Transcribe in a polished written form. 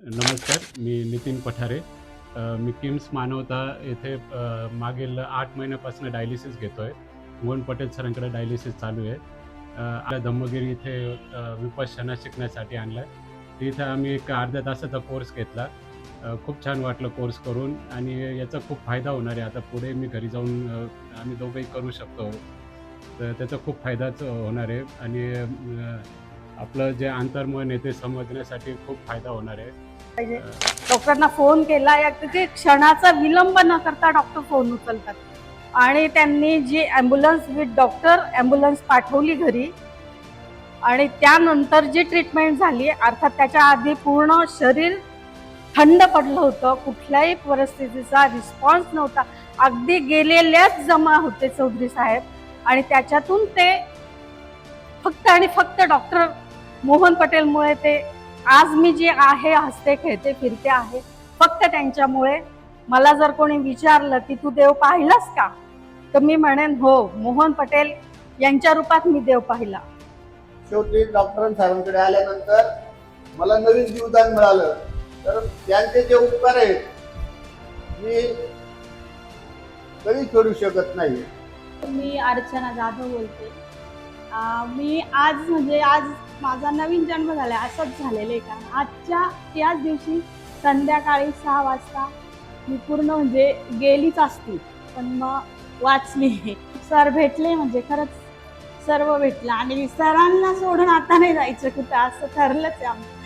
नमस्कार, मी नितीन पठारे. मी किम्स मानवता येथे मागील 8 महिन्यापासून डायलिसिस घेतोय. मोहन पटेल सरांकडे डायलिसिस चालू आहे. आपल्या धम्मगिरी इथे विपश्यना शिकण्यासाठी आणलं आहे. इथं आम्ही एक अर्ध्या तासाचा कोर्स घेतला. खूप छान वाटलं कोर्स करून आणि याचा खूप फायदा होणार आहे. आता पुढे मी घरी जाऊन आम्ही दोघंही करू शकतो. तर त्याचा खूप फायदाच होणार आहे आणि आपलं जे अंतर्मन आहे ते समजण्यासाठी खूप फायदा होणार आहे. पाहिजे. डॉक्टरांना फोन केला या तिथे क्षणाचा विलंब न करता डॉक्टर फोन उचलतात आणि त्यांनी जी ॲम्ब्युलन्स विथ डॉक्टर ॲम्ब्युलन्स पाठवली घरी आणि त्यानंतर जी ट्रीटमेंट झाली, अर्थात त्याच्या आधी पूर्ण शरीर थंड पडलं होतं, कुठल्याही परिस्थितीचा रिस्पॉन्स नव्हता, अगदी गेलेल्याच जमा होते चौधरी साहेब आणि त्याच्यातून ते फक्त आणि फक्त डॉक्टर मोहन पटेलमुळे ते आज मी जे आहे हसते खेळते फिरते आहे फक्त त्यांच्यामुळे. मला जर कोणी विचारलं की तू देव पाहिलास का, तर मी म्हणेन हो, मोहन पटेल यांच्या रूपात मी देव पाहिला. शेवटी डॉक्टर साहेबांकडे आल्यानंतर मला नवीन जीवदान मिळालं. तर त्यांचे जे उपकार आहेत मी कधी सोडू शकत नाही. मी अर्चना जाधव बोलते. मी आज माझा नवीन जन्म झाला असंच झालेलं आहे. कारण आजच्या याच दिवशी संध्याकाळी 6 वाजता मी पूर्ण गेलीच असती, पण मग वाचली. सर भेटले खरंच सर्व भेटलं आणि सरांना सोडून आता नाही जायचं कुठं, असं ठरलंच आहे आमचं.